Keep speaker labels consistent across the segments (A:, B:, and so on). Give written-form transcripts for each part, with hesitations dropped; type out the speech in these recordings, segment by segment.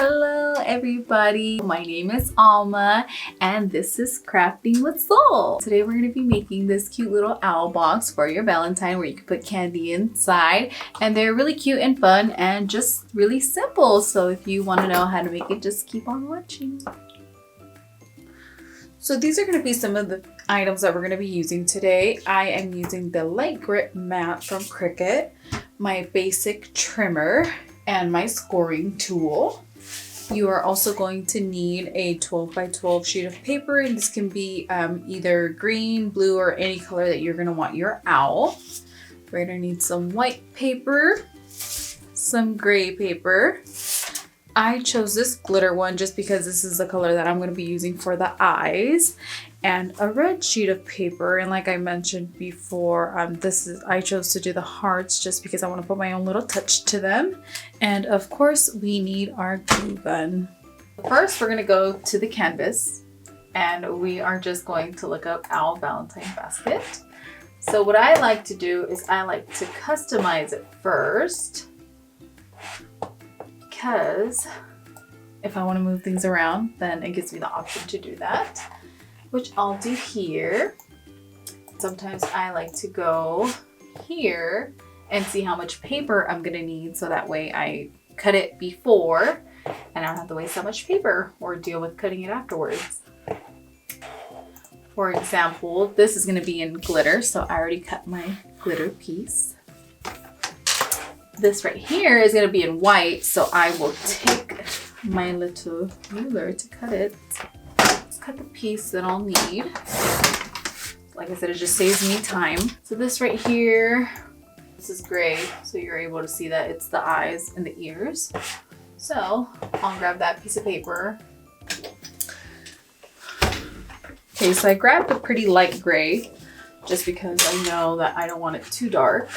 A: Hello everybody, my name is Alma and this is Crafting with Soul. Today we're going to be making this cute little owl box for your Valentine where you can put candy inside, and they're really cute and fun and just really simple. So if you want to know how to make it, just keep on watching. So these are going to be some of the items that we're going to be using today. I am using the light grip mat from Cricut, my basic trimmer, and my scoring tool. You are also going to need a 12 by 12 sheet of paper, and this can be either green, blue, or any color that you're going to want your owl. We're going to need some white paper, some gray paper. I chose this glitter one just because this is the color that I'm going to be using for the eyes, and a red sheet of paper. And like I mentioned before, I chose to do the hearts just because I want to put my own little touch to them. And of course we need our glue gun. First we're going to go to the canvas and we are just going to look up Owl Valentine basket. So what I like to do is I like to customize it first, because if I want to move things around, then it gives me the option to do that, which I'll do here. Sometimes I like to go here and see how much paper I'm gonna need, so that way I cut it before and I don't have to waste so much paper or deal with cutting it afterwards. For example, this is gonna be in glitter, so I already cut my glitter piece. This right here is going to be in white, so I will take my little ruler to cut it. Let's cut the piece that I'll need. Like I said, it just saves me time. So this right here, this is gray, so you're able to see that it's the eyes and the ears. So I'll grab that piece of paper. Okay, so I grabbed a pretty light gray just because I know that I don't want it too dark.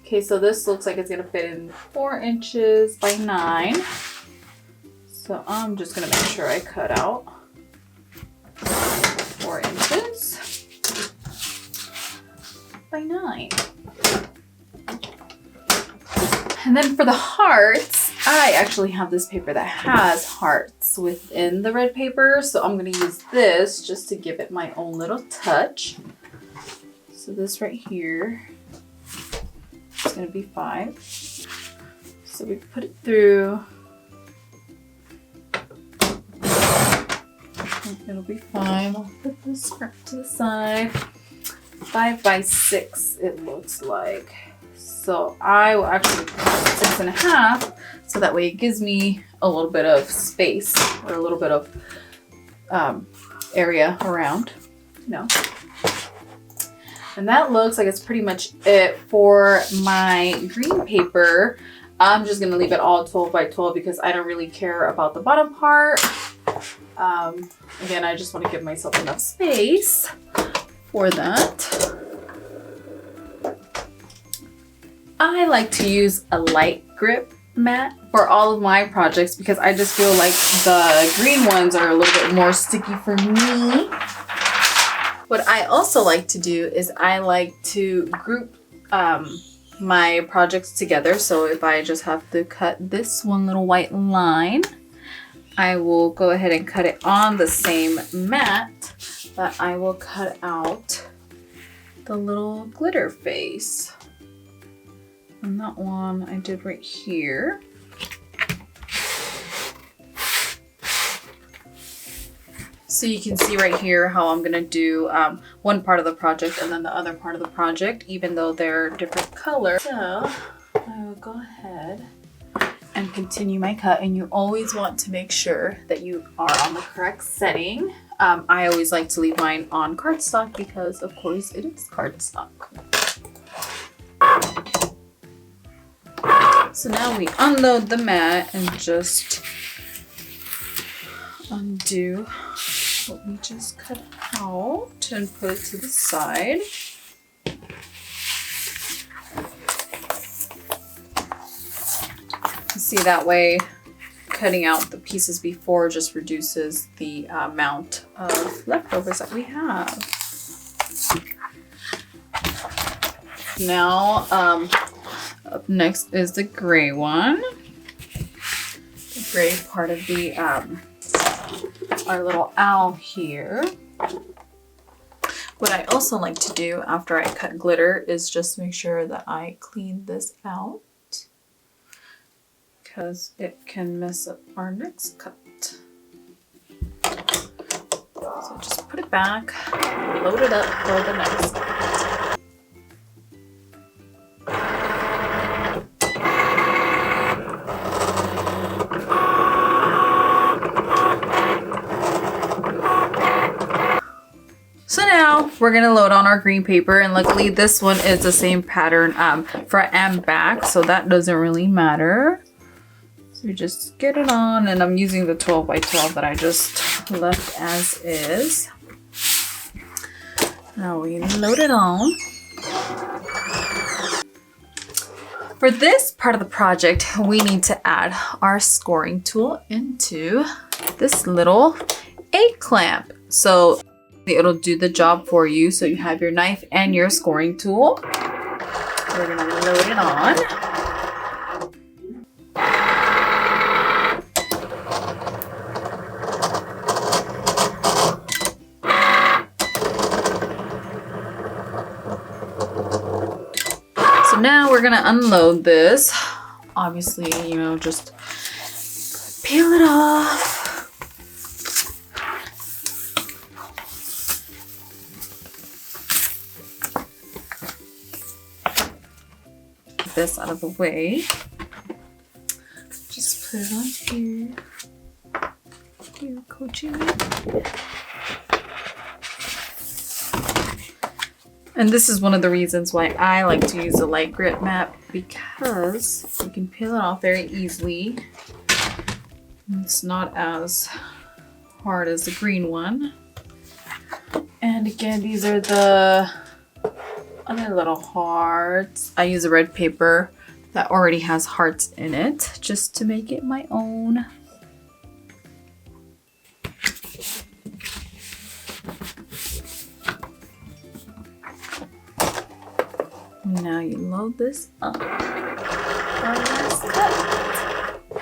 A: Okay, so this looks like it's gonna fit in 4 inches by 9. So I'm just gonna make sure I cut out 4 inches by 9. And then for the hearts, I actually have this paper that has hearts within the red paper. So I'm gonna use this just to give it my own little touch. So this right here, it's going to be 5. So we put it through. It'll be 5. I'll put this scrap to the side. 5 by 6 it looks like. So I will actually put 6.5, so that way it gives me a little bit of space or a little bit of area around, you know. And that looks like it's pretty much it for my green paper. I'm just gonna leave it all 12 by 12 because I don't really care about the bottom part. Again, I just want to give myself enough space for that. I like to use a light grip mat for all of my projects because I just feel like the green ones are a little bit more sticky for me. What I also like to do is I like to group my projects together. So if I just have to cut this one little white line, I will go ahead and cut it on the same mat, but I will cut out the little glitter face. And that one I did right here. So you can see right here how I'm gonna do one part of the project and then the other part of the project, even though they're different colors. So I will go ahead and continue my cut, and you always want to make sure that you are on the correct setting. I always like to leave mine on cardstock because of course it is cardstock. So now we unload the mat and just undo what we just cut out and put it to the side. See, that way cutting out the pieces before just reduces the amount of leftovers that we have. Now, up next is the gray one. gray part of the our little owl here. What I also like to do after I cut glitter is just make sure that I clean this out, because it can mess up our next cut. So just put it back, load it up for the next cut. So now we're gonna load on our green paper, and luckily this one is the same pattern front and back, so that doesn't really matter. So you just get it on, and I'm using the 12 by 12 that I just left as is. Now we load it on. For this part of the project, we need to add our scoring tool into this little A-clamp. So it'll do the job for you. So you have your knife and your scoring tool. We're gonna load it on. So now we're gonna unload this. Obviously, you know, just peel it off. This out of the way. Just put it on here. Here, coaching it. And this is one of the reasons why I like to use a light grit mat, because you can peel it off very easily. It's not as hard as the green one. And again, these are the other little hearts. I use a red paper that already has hearts in it just to make it my own. Now you load this up. Let's cut.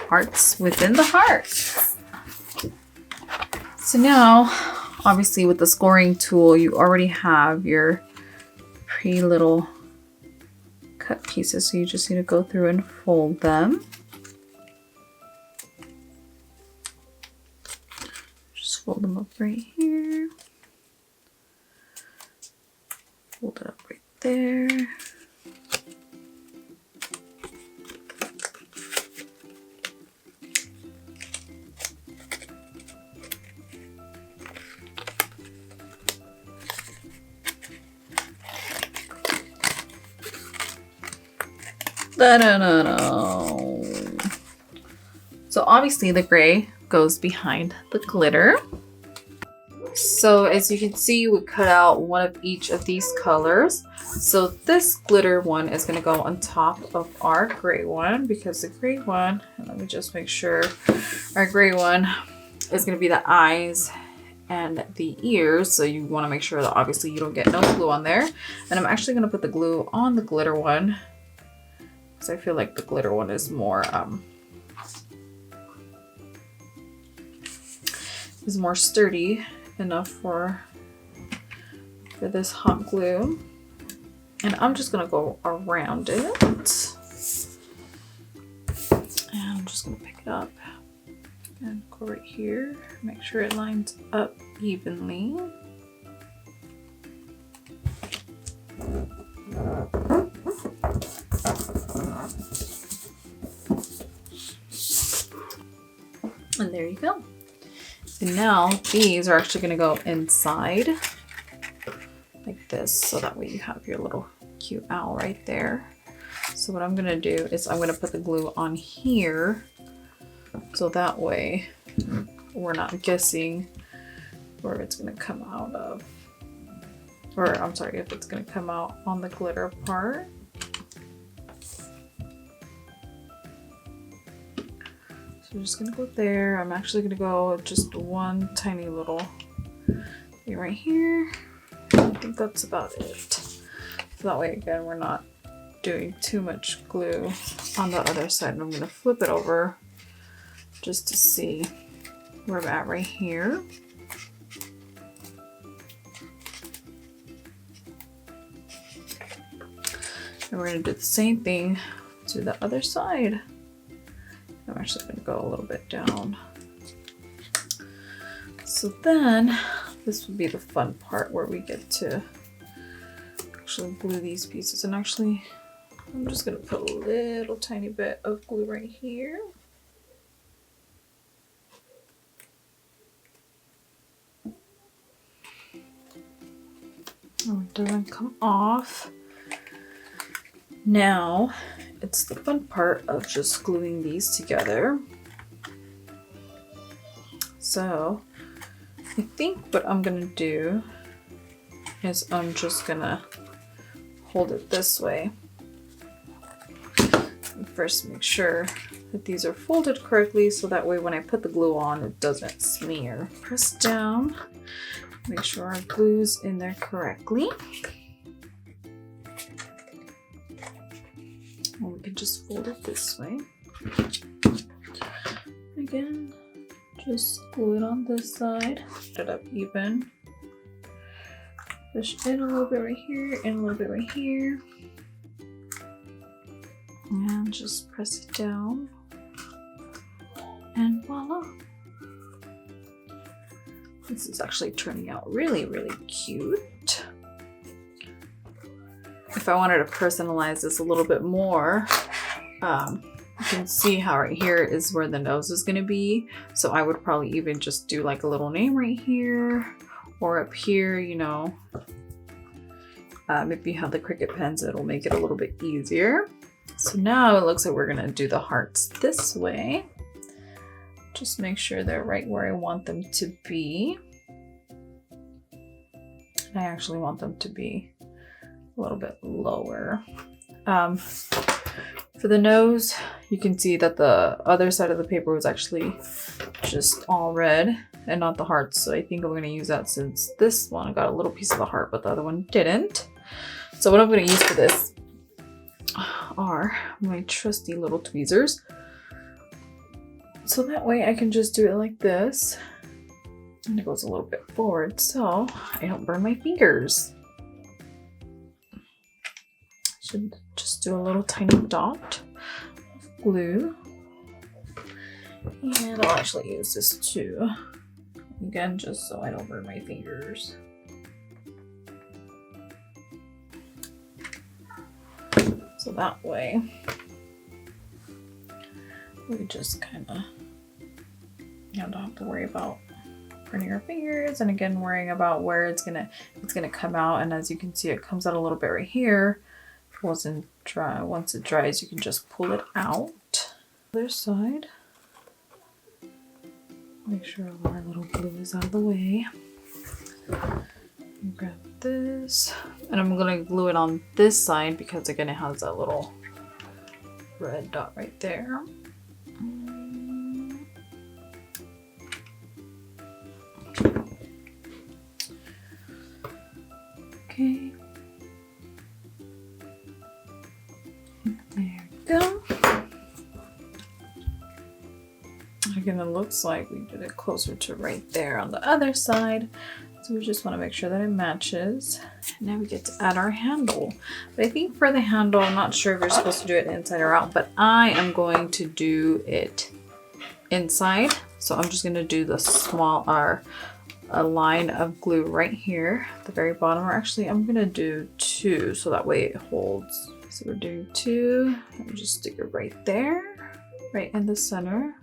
A: Hearts within the hearts. So now, obviously with the scoring tool, you already have your little cut pieces, so you just need to go through and fold them. Just fold them up right here. Fold it up right there. So obviously the gray goes behind the glitter. So as you can see, we cut out one of each of these colors. So this glitter one is going to go on top of our gray one, because the gray one, and let me just make sure, our gray one is going to be the eyes and the ears. So you want to make sure that obviously you don't get no glue on there. And I'm actually going to put the glue on the glitter one, because I feel like the glitter one is more sturdy enough for this hot glue. And I'm just gonna go around it, and I'm just gonna pick it up and go right here, make sure it lines up evenly. And there you go. And now these are actually going to go inside like this, so that way you have your little cute owl right there. So what I'm going to do is I'm going to put the glue on here, so that way we're not guessing where it's going to come out of, or I'm sorry, if it's going to come out on the glitter part. I'm just gonna go there. I'm actually gonna go just one tiny little thing right here. I think that's about it. So that way, again, we're not doing too much glue on the other side. And I'm gonna flip it over just to see where I'm at right here. And we're going to do the same thing to the other side. I'm actually going to go a little bit down. So then this would be the fun part where we get to actually glue these pieces. And actually, I'm just going to put a little tiny bit of glue right here. Oh, it doesn't come off. Now it's the fun part of just gluing these together. So I think what I'm gonna do is I'm just gonna hold it this way. And first make sure that these are folded correctly so that way when I put the glue on it doesn't smear. Press down, make sure our glue's in there correctly. And we can just fold it this way. Again, just glue it on this side, put it up even. Push in a little bit right here, in a little bit right here. And just press it down. And voila. This is actually turning out really, really cute. If I wanted to personalize this a little bit more, you can see how right here is where the nose is going to be. So I would probably even just do like a little name right here or up here, you know. If you have the Cricut pens, it'll make it a little bit easier. So now it looks like we're going to do the hearts this way. Just make sure they're right where I want them to be. And I actually want them to be a little bit lower. For the nose, you can see that the other side of the paper was actually just all red and not the hearts. So I think I'm going to use that since this one got a little piece of the heart, but the other one didn't. So what I'm going to use for this are my trusty little tweezers. So that way I can just do it like this. And it goes a little bit forward so I don't burn my fingers. Should just do a little tiny dot of glue. And I'll actually use this too. Again, just so I don't burn my fingers. So that way, we just kind of, don't have to worry about burning our fingers, and again, worrying about where it's gonna come out. And as you can see, it comes out a little bit right here. It wasn't dry. Once it dries, you can just pull it out. Other side. Make sure all our little glue is out of the way. Grab this, and I'm gonna glue it on this side because again it has that little red dot right there. Okay. There we go. Again, it looks like we did it closer to right there on the other side. So we just want to make sure that it matches. Now we get to add our handle. But I think for the handle, I'm not sure if you're supposed to do it inside or out, but I am going to do it inside. So I'm just going to do the small a line of glue right here at the very bottom. Or actually, I'm going to do 2 so that way it holds. So we're doing 2 and just stick it right there, right in the center.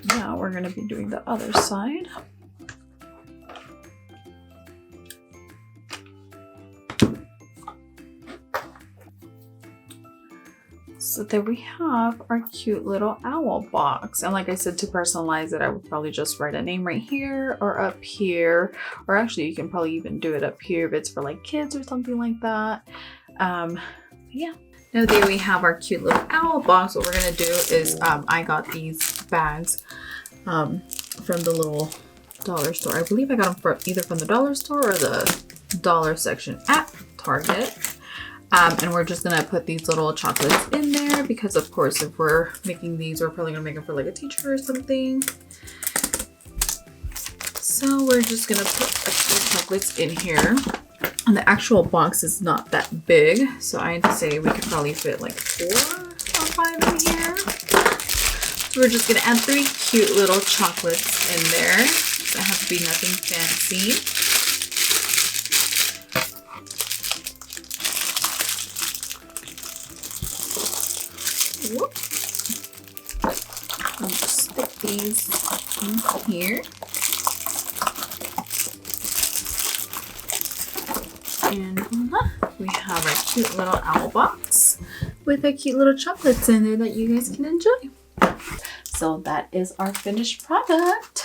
A: Now we're going to be doing the other side. So there we have our cute little owl box. And like I said, to personalize it, I would probably just write a name right here or up here. Or actually, you can probably even do it up here if it's for like kids or something like that. Yeah. Now there we have our cute little owl box. What we're gonna do is I got these bags from the little dollar store. I believe I got them either from the dollar store or the dollar section at Target. And we're just gonna put these little chocolates in there because of course if we're making these, we're probably gonna make them for like a teacher or something. So we're just gonna put a few chocolates in here. And the actual box is not that big, so I'd say we could probably fit like 4 or 5 in here. So we're just gonna add 3 cute little chocolates in there. Doesn't have to be nothing fancy. Whoop. I'll just stick these in here. And we have our cute little owl box with our cute little chocolates in there that you guys can enjoy. So that is our finished product.